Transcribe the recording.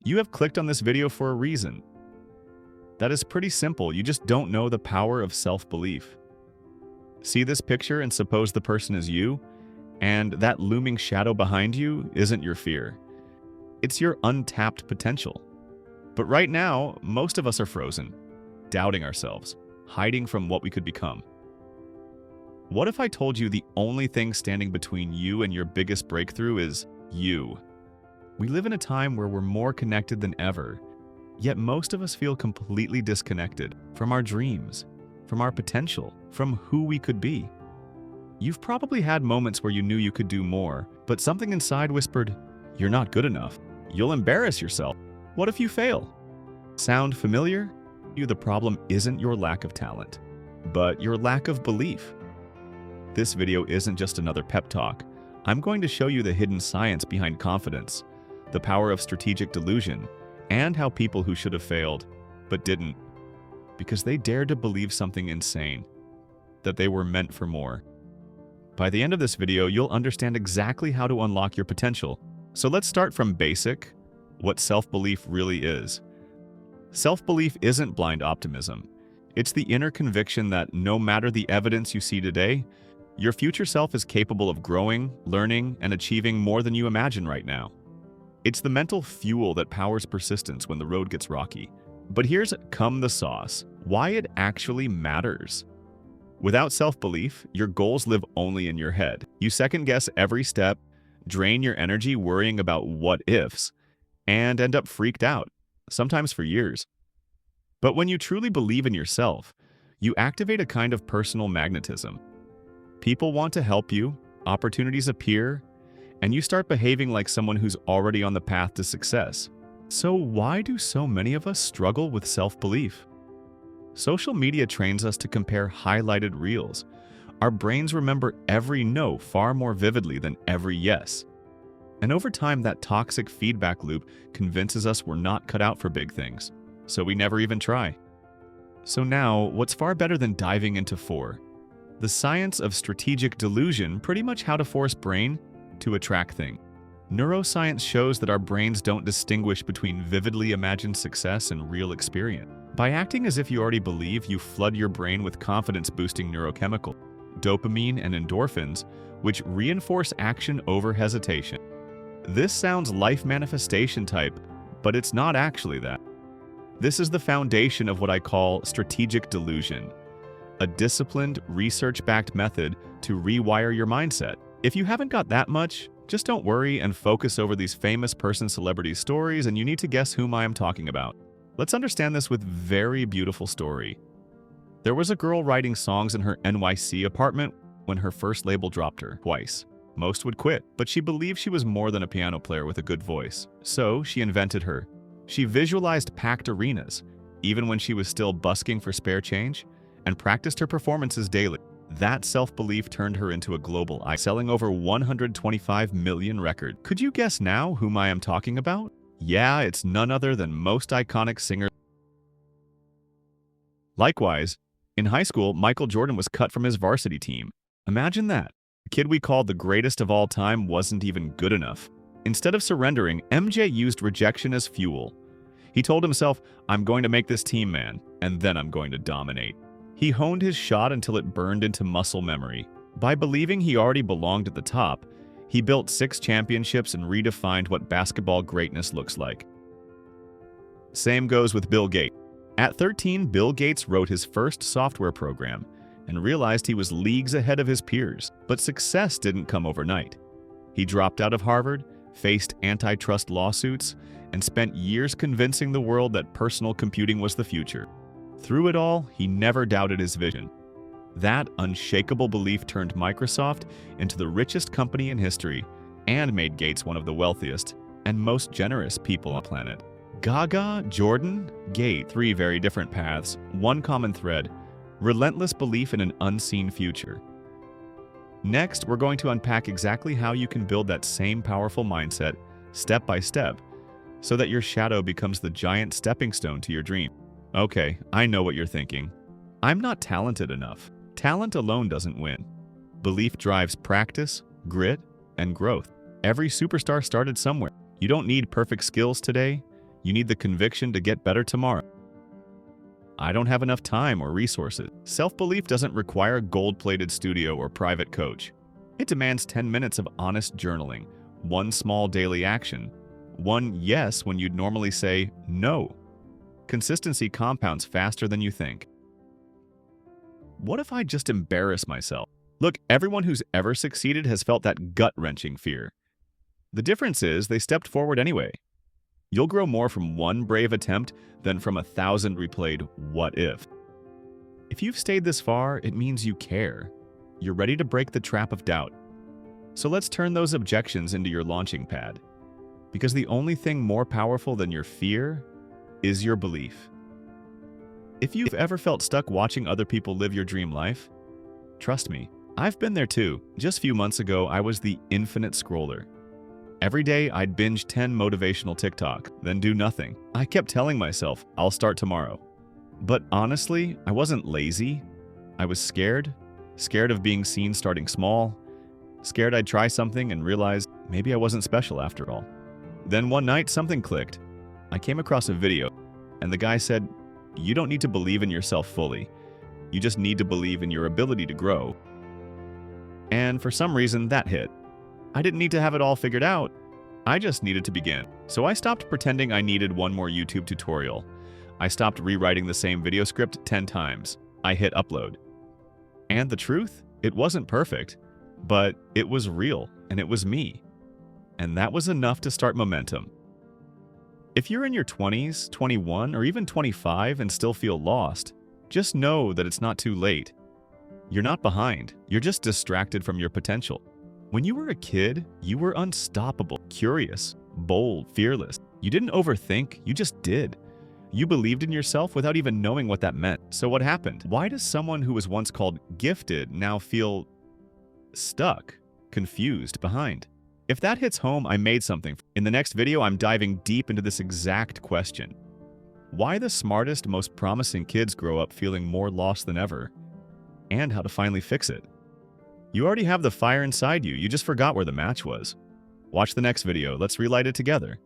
You have clicked on this video for a reason. That is pretty simple, you just don't know the power of self-belief. See this picture and suppose the person is you, and that looming shadow behind you isn't your fear. It's your untapped potential. But right now, most of us are frozen, doubting ourselves, hiding from what we could become. What if I told you the only thing standing between you and your biggest breakthrough is you? We live in a time where we're more connected than ever, yet most of us feel completely disconnected from our dreams, from our potential, from who we could be. You've probably had moments where you knew you could do more, but something inside whispered, "You're not good enough. You'll embarrass yourself. What if you fail?" Sound familiar? The problem isn't your lack of talent, but your lack of belief. This video isn't just another pep talk. I'm going to show you the hidden science behind confidence, the power of strategic delusion, and how people who should have failed, but didn't, because they dared to believe something insane, that they were meant for more. By the end of this video, you'll understand exactly how to unlock your potential. So let's start from basic, what self-belief really is. Self-belief isn't blind optimism. It's the inner conviction that no matter the evidence you see today, your future self is capable of growing, learning, and achieving more than you imagine right now. It's the mental fuel that powers persistence when the road gets rocky. But here's the sauce, why it actually matters. Without self-belief, your goals live only in your head. You second-guess every step, drain your energy worrying about what-ifs, and end up freaked out, sometimes for years. But when you truly believe in yourself, you activate a kind of personal magnetism. People want to help you, opportunities appear, and you start behaving like someone who's already on the path to success. So why do so many of us struggle with self-belief? Social media trains us to compare highlighted reels. Our brains remember every no far more vividly than every yes. And over time, that toxic feedback loop convinces us we're not cut out for big things, so we never even try. So now, what's far better than diving into the science of strategic delusion, pretty much how to force brain to attract things. Neuroscience shows that our brains don't distinguish between vividly imagined success and real experience. By acting as if you already believe, you flood your brain with confidence-boosting neurochemical, dopamine and endorphins, which reinforce action over hesitation. This sounds life manifestation type, but it's not actually that. This is the foundation of what I call strategic delusion, a disciplined, research-backed method to rewire your mindset. If you haven't got that much, just don't worry and focus over these famous celebrity stories, and you need to guess whom I am talking about. Let's understand this with very beautiful story. There was a girl writing songs in her NYC apartment when her first label dropped her twice. Most would quit, but she believed she was more than a piano player with a good voice. So she invented her. She visualized packed arenas, even when she was still busking for spare change, and practiced her performances daily. That self-belief turned her into a global icon, selling over 125 million records. Could you guess now whom I am talking about? Yeah, it's none other than most iconic singer. Likewise, in high school, Michael Jordan was cut from his varsity team. Imagine that. The kid we called the greatest of all time wasn't even good enough. Instead of surrendering, MJ used rejection as fuel. He told himself, "I'm going to make this team, man, and then I'm going to dominate." He honed his shot until it burned into muscle memory. By believing he already belonged at the top, he built 6 championships and redefined what basketball greatness looks like. Same goes with Bill Gates. At 13, Bill Gates wrote his first software program and realized he was leagues ahead of his peers. But success didn't come overnight. He dropped out of Harvard, faced antitrust lawsuits, and spent years convincing the world that personal computing was the future. Through it all, he never doubted his vision. That unshakable belief turned Microsoft into the richest company in history and made Gates one of the wealthiest and most generous people on the planet. Gaga, Jordan, Gates, 3 very different paths, one common thread: relentless belief in an unseen future. Next, we're going to unpack exactly how you can build that same powerful mindset, step by step, so that your shadow becomes the giant stepping stone to your dream. Okay, I know what you're thinking. I'm not talented enough. Talent alone doesn't win. Belief drives practice, grit, and growth. Every superstar started somewhere. You don't need perfect skills today. You need the conviction to get better tomorrow. I don't have enough time or resources. Self-belief doesn't require a gold-plated studio or private coach. It demands 10 minutes of honest journaling, one small daily action, one yes when you'd normally say no. Consistency compounds faster than you think. What if I just embarrass myself? Look, everyone who's ever succeeded has felt that gut-wrenching fear. The difference is they stepped forward anyway. You'll grow more from one brave attempt than from 1,000 replayed what if. If you've stayed this far, it means you care. You're ready to break the trap of doubt. So let's turn those objections into your launching pad. Because the only thing more powerful than your fear is your belief. If you've ever felt stuck watching other people live your dream life, trust me, I've been there too. Just a few months ago, I was the infinite scroller. Every day, I'd binge 10 motivational TikTok, then do nothing. I kept telling myself, I'll start tomorrow. But honestly, I wasn't lazy. I was scared. Scared of being seen starting small. Scared I'd try something and realize maybe I wasn't special after all. Then one night, something clicked. I came across a video, and the guy said, "You don't need to believe in yourself fully. You just need to believe in your ability to grow." And for some reason, that hit. I didn't need to have it all figured out. I just needed to begin. So I stopped pretending I needed one more YouTube tutorial. I stopped rewriting the same video script 10 times. I hit upload. And the truth? It wasn't perfect, but it was real, and it was me. And that was enough to start momentum. If you're in your 20s, 21, or even 25 and still feel lost, just know that it's not too late. You're not behind. You're just distracted from your potential. When you were a kid, you were unstoppable, curious, bold, fearless. You didn't overthink, you just did. You believed in yourself without even knowing what that meant. So what happened? Why does someone who was once called gifted now feel stuck, confused, behind? If that hits home, I made something. In the next video, I'm diving deep into this exact question. Why the smartest, most promising kids grow up feeling more lost than ever, and how to finally fix it. You already have the fire inside you, you just forgot where the match was. Watch the next video, let's relight it together.